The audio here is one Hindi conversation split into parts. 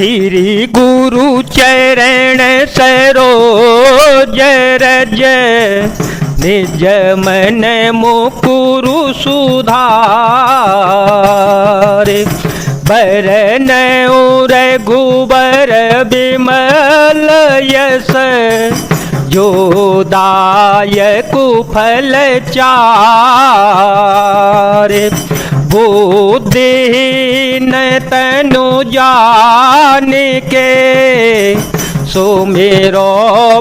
श्री गुरु चरण सरोज रज निज मन मुकुरु सुधारे। बरन रघुबर बिमल यस जो दायकु फल चारे। बुद्धिहीन तनु जान के सुमिरो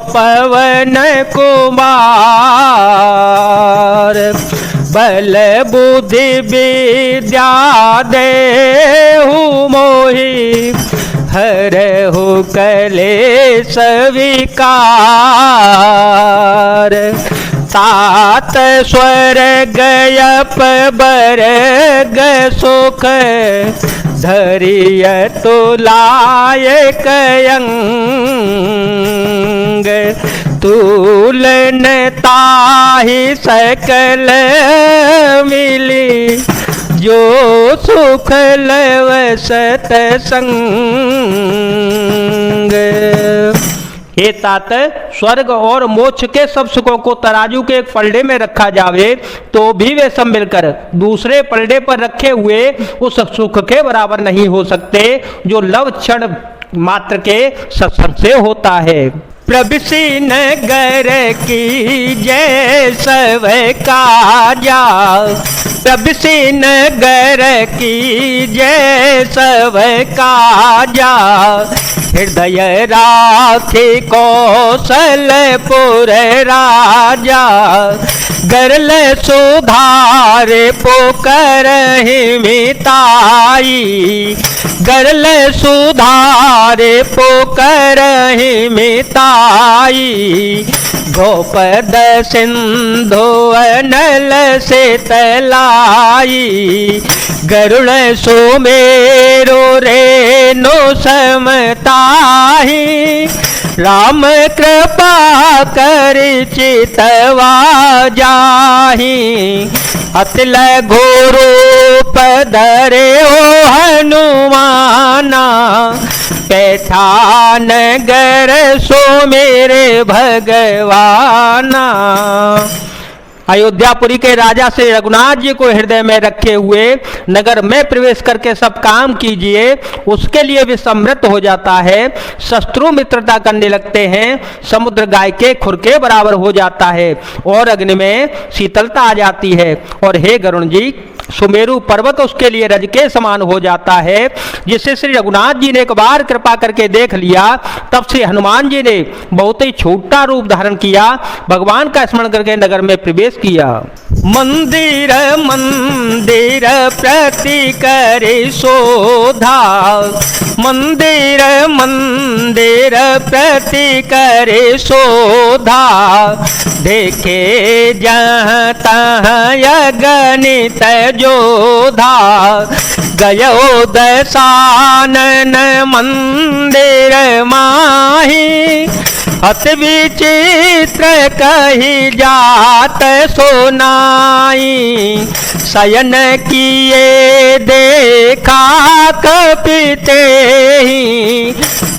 पवन कुमार। बल बुद्धि विद्या देहु मोहि हरहु कलेश विकार। तात स्वर्ग बरग सुख धरिय तुलायक अंग। तुलन ताहि सकल मिली जो सुख लव सतसंग। हे तात, स्वर्ग और मोक्ष के सब सुखों को तराजू के एक पलड़े में रखा जावे तो भी वे सब मिलकर दूसरे पलड़े पर रखे हुए उस सुख के बराबर नहीं हो सकते जो लव क्षण मात्र के सत्संग से होता है। प्रभुसी नगर की जय सब काजा। प्रभुसी नगर की जय सब काजा। हृदय राखी कौशलपुर राजा। गरल सुधार पोकर मिताई। गरल सुधार पोकर मिताई। गोपद सिंधु अनल से तलाई। गरुड़ सुमेरु रेणु समताही। राम कृपा कर चितवा जाही। अतल घोरू पधरे हो हनुमाना। पैठानगर सो मेरे भगवाना। अयोध्यापुरी के राजा श्री रघुनाथ जी को हृदय में रखे हुए नगर में प्रवेश करके सब काम कीजिए, उसके लिए भी समृद्ध हो जाता है। शत्रु मित्रता करने लगते हैं, समुद्र गाय के खुर के बराबर हो जाता है और अग्नि में शीतलता आ जाती है। और हे गरुण जी, सुमेरु पर्वत उसके लिए रज के समान हो जाता है। जिससे श्री रघुनाथ जी ने एक बार कृपा करके देख लिया, तब से हनुमान जी ने बहुत ही छोटा रूप धारण किया, भगवान का स्मरण करके नगर में प्रवेश किया। मंदिर मंदिर प्रति करे शोधा। मंदिर मंदिर प्रति करे शोधा। देखे जहाँ तहाँ अगणित जोधा। गयो दशानन मंदिर माही। अति विचित्र कही जात सोनाई। शयन किए देखा कपिते ही।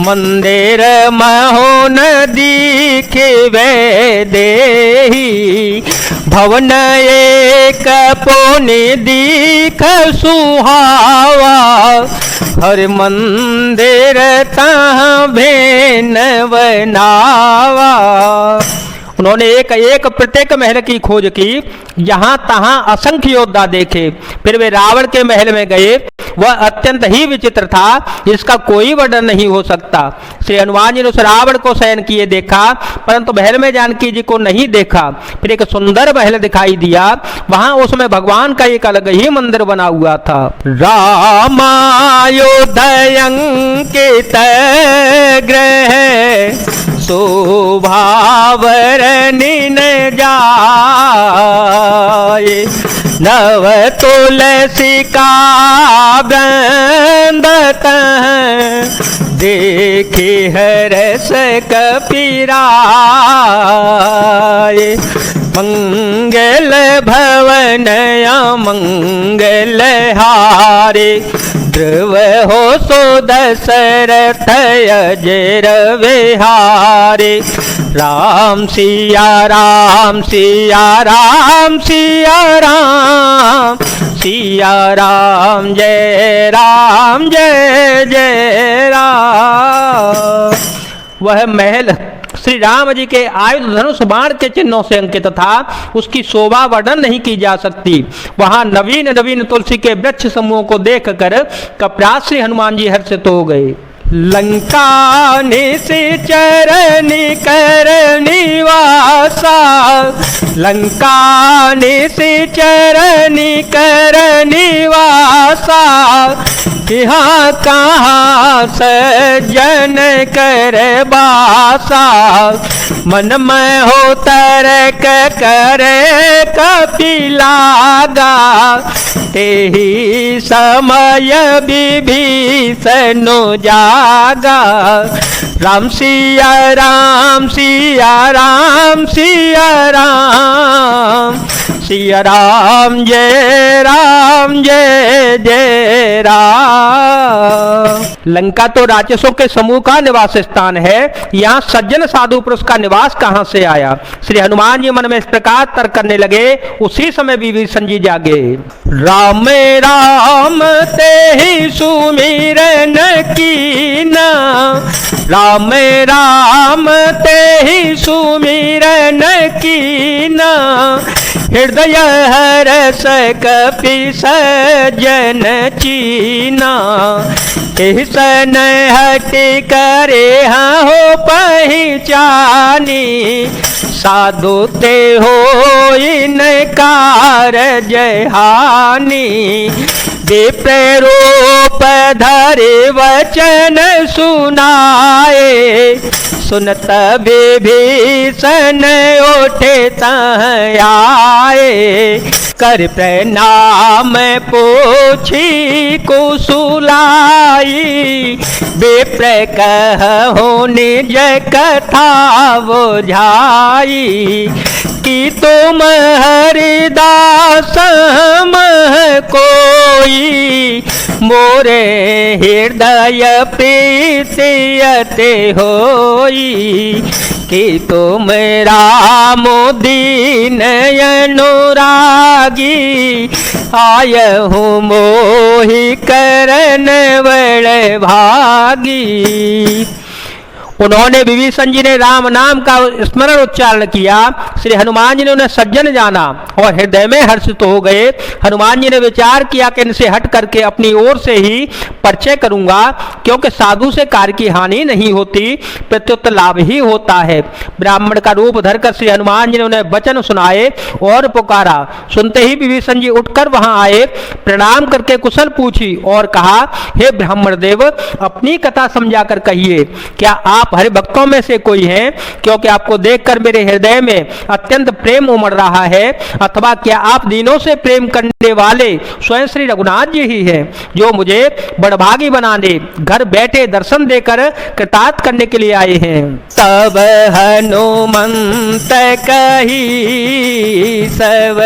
मंदिर महोन दिखिबे देही। भवन एक पुनि दीख सुहावा। हर मंदिर तहाँ भेन बनावा। उन्होंने एक एक प्रत्येक महल की खोज की, यहाँ तहाँ असंख्य योद्धा देखे। फिर वे रावण के महल में गए, वह अत्यंत ही विचित्र था, जिसका कोई वर्णन नहीं हो सकता। श्री हनुमान जी ने उस रावण को शयन किए देखा, परंतु महल में जानकी जी को नहीं देखा। फिर एक सुंदर महल दिखाई दिया, वहां उसमें भगवान का एक अलग ही मंदिर बना हुआ था। रामायोधयंकित ग्रह शोभावरनि न जाए। नव तुलसी का वृंद देखी हरस कपिराए। मंगल भवन मंगल हारे। ध्रुव हो सो दशरथ अजेर विहारे। राम सिया राम सिया राम सिया राम, सिया राम जय जय राम। वह महल श्री राम जी के आयुध धनुष बाण के चिन्हों से अंकित था, उसकी शोभा वर्णन नहीं की जा सकती। वहां नवीन नवीन तुलसी के वृक्ष समूहों को देखकर कपराज श्री हनुमान जी हर्षित हो गए। लंका निश्चर निकर निवासा, लंका निश्चर निकर निवासा, यहाँ कहाँ सज्जन कर बासा। मन में हो तरक करे कपिलागा, तेहि समय विभीषण जागा। राम सिया राम सिया राम सिया राम, सिया राम जय जय राम। लंका तो राक्षसों के समूह का निवास स्थान है, यहाँ सज्जन साधु पुरुष का निवास कहाँ से आया। श्री हनुमान जी मन में इस प्रकार तर्क करने लगे। उसी समय विभीषण जी जागे। राम राम ते ही सुमिरन कीना, राम राम ते ही सुमिरन कीना। हृदय हरस कपि सज्जन चीना, सन हट करे हो पहचानी। साधु ते हो इनकार जहानी, विप्रूप धरे वचन सुनाए। सुनत विभीषण उठे तह आए, कर प्रणाम पूछी कुशलाई। विप्र कहो निज कथा बुझाई, कि तुम हरिदास मह कोई। मोरे हृदय प्रीतियते होई, कि तुम राम दीन अनुरागी। आयहु मोहि करन बड़ भागी। उन्होंने विभीषण जी ने राम नाम का स्मरण उच्चारण किया। श्री हनुमान जी ने उन्हें सज्जन जाना और हृदय में हर्षित हो गए। हनुमान जी ने विचार किया कि इनसे हट करके अपनी ओर से ही परिचय करूंगा, क्योंकि साधु से कार्य की हानि नहीं होती, प्रत्युत लाभ ही होता है। ब्राह्मण का रूप धरकर श्री हनुमान जी ने उन्हें वचन सुनाए और पुकारा। सुनते ही विभीषण जी उठकर वहां आए, प्रणाम करके कुशल पूछी और कहा, हे ब्राह्मण देव, अपनी कथा समझा कर कहिए, क्या आप हरि भक्तों में से कोई हैं? क्योंकि आपको देखकर मेरे हृदय में अत्यंत प्रेम उमड़ रहा है। अथवा क्या आप दीनों से प्रेम करने वाले स्वयं श्री रघुनाथ जी ही हैं, जो मुझे बड़भागी बनाने घर बैठे दर्शन देकर कृतार्थ करने के लिए आए हैं। तब हनुमंत कही सब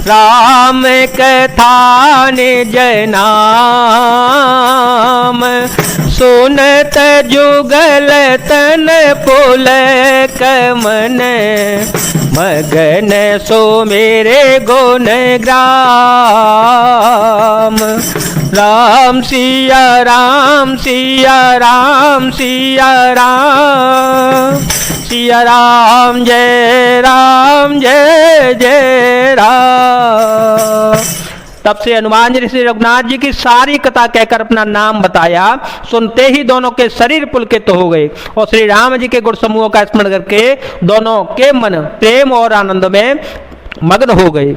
राम कथा निज नाम। सुनत जुगल तन पुल कमन, मगन सो मेरे गुण ग्राम। राम सिया राम सिया राम सिया राम, सिया राम जय जय राम। तब से हनुमान जी ने श्री रघुनाथ जी की सारी कथा कहकर अपना नाम बताया। सुनते ही दोनों के शरीर पुलकित हो गए और श्री राम जी के गुण समूहों का स्मरण करके दोनों के मन प्रेम और आनंद में मग्न हो गए।